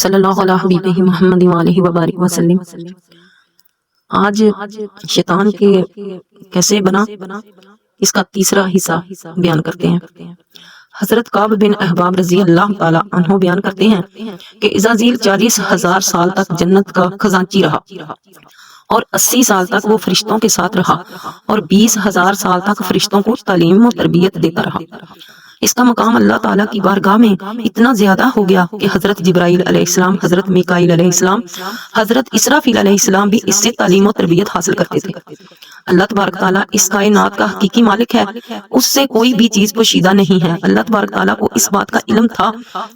صلی اللہ علیہ حبیبہ محمد وآلہ وبارک وسلم۔ آج شیطان کے کیسے بنا اس کا تیسرا حصہ بیان کرتے ہیں۔ حضرت کعب بن احباب رضی اللہ تعالی عنہ بیان کرتے ہیں کہ عزازیل 40,000 سال تک جنت کا خزانچی رہا اور 80 سال تک وہ فرشتوں کے ساتھ رہا اور 20,000 سال تک فرشتوں کو تعلیم و تربیت دیتا رہا۔ اس کا مقام اللہ تعالیٰ کی بارگاہ میں اتنا زیادہ ہو گیا کہ حضرت جبرائیل علیہ السلام، حضرت میکائیل علیہ السلام، حضرت اسرافیل علیہ السلام بھی اس سے تعلیم و تربیت حاصل کرتے تھے۔ اللہ تبارک تعالیٰ اس کائنات کا حقیقی مالک ہے، اس سے کوئی بھی چیز پوشیدہ نہیں ہے۔ اللہ تبارک تعالیٰ کو اس بات کا علم تھا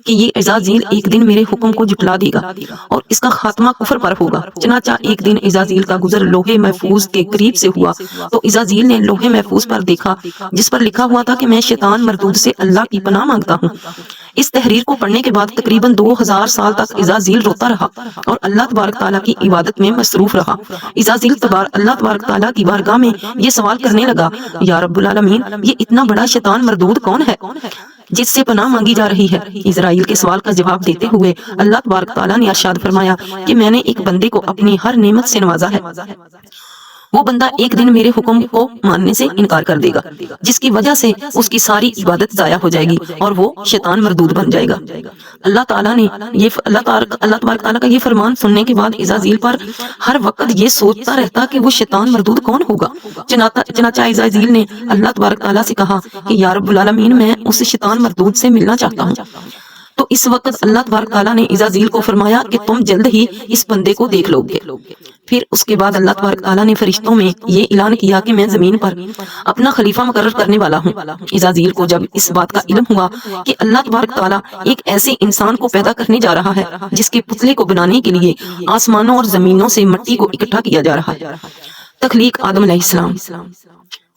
کہ یہ عزازیل ایک دن میرے حکم کو جھٹلا دے گا اور اس کا خاتمہ کفر پر ہوگا۔ چنانچہ ایک دن عزازیل کا گزر لوح محفوظ کے قریب سے ہوا تو عزازیل نے لوح محفوظ پر دیکھا جس پر لکھا ہوا تھا کہ میں شیطان مردود سے اللہ کی پناہ مانگتا ہوں۔ اس تحریر کو پڑھنے کے بعد تقریباً 2000 سال تک عزازیل روتا رہا اور اللہ تبارک تعالیٰ کی عبادت میں مصروف رہا۔ عزازیل اللہ تبارک تعالیٰ کی بارگاہ میں یہ سوال کرنے لگا، یا رب العالمین، یہ اتنا بڑا شیطان مردود کون ہے جس سے پناہ مانگی جا رہی ہے؟ اسرائیل کے سوال کا جواب دیتے ہوئے اللہ تبارک تعالیٰ نے ارشاد فرمایا کہ میں نے ایک بندے کو اپنی ہر نعمت سے نوازا ہے، وہ بندہ ایک دن میرے حکم کو ماننے سے انکار کر دے گا جس کی وجہ سے اس کی ساری عبادت ضائع ہو جائے گی اور وہ شیطان مردود بن جائے گا۔ اللہ تبارک تعالیٰ کا یہ فرمان سننے کے بعد عزازیل پر ہر وقت یہ سوچتا رہتا کہ وہ شیطان مردود کون ہوگا۔ چنانچہ عزازیل نے اللہ تبارک تعالیٰ سے کہا کہ یا رب العالمین، میں اس شیطان مردود سے ملنا چاہتا ہوں۔ تو اس وقت اللہ تبارک تعالیٰ نے عزازیل کو فرمایا کہ تم جلد ہی اس بندے کو دیکھ لو گے۔ پھر اس کے بعد اللہ تبارک تعالیٰ نے فرشتوں میں یہ اعلان کیا کہ میں زمین پر اپنا خلیفہ مقرر کرنے والا ہوں۔ عزازیل کو جب اس بات کا علم ہوا کہ اللہ تبارک تعالیٰ ایک ایسے انسان کو پیدا کرنے جا رہا ہے جس کے پتلے کو بنانے کے لیے آسمانوں اور زمینوں سے مٹی کو اکٹھا کیا جا رہا ہے، تخلیق آدم علیہ السلام۔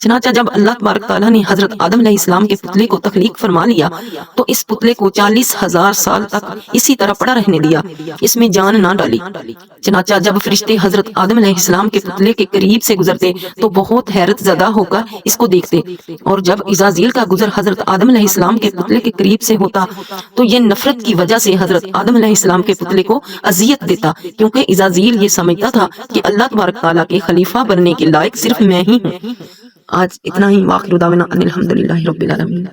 چنانچہ جب اللہ تبارک تعالیٰ نے حضرت آدم علیہ السلام کے پتلے کو تخلیق فرما لیا تو اس پتلے کو 40,000 سال تک اسی طرح پڑا رہنے دیا، اس میں جان نہ ڈالی۔ چنانچہ جب فرشتے حضرت آدم علیہ السلام کے پتلے کے قریب سے گزرتے تو بہت حیرت زدہ ہو کر اس کو دیکھتے، اور جب عزازیل کا گزر حضرت آدم علیہ السلام کے پتلے کے قریب سے ہوتا تو یہ نفرت کی وجہ سے حضرت آدم علیہ السلام کے پتلے کو اذیت دیتا، کیونکہ عزازیل یہ سمجھتا تھا کہ اللہ تبارک تعالیٰ کے خلیفہ بننے کے لائق صرف میں ہی ہوں۔ آج اتنا ہی، وآخر دعوانا ان الحمدللہ رب العالمین۔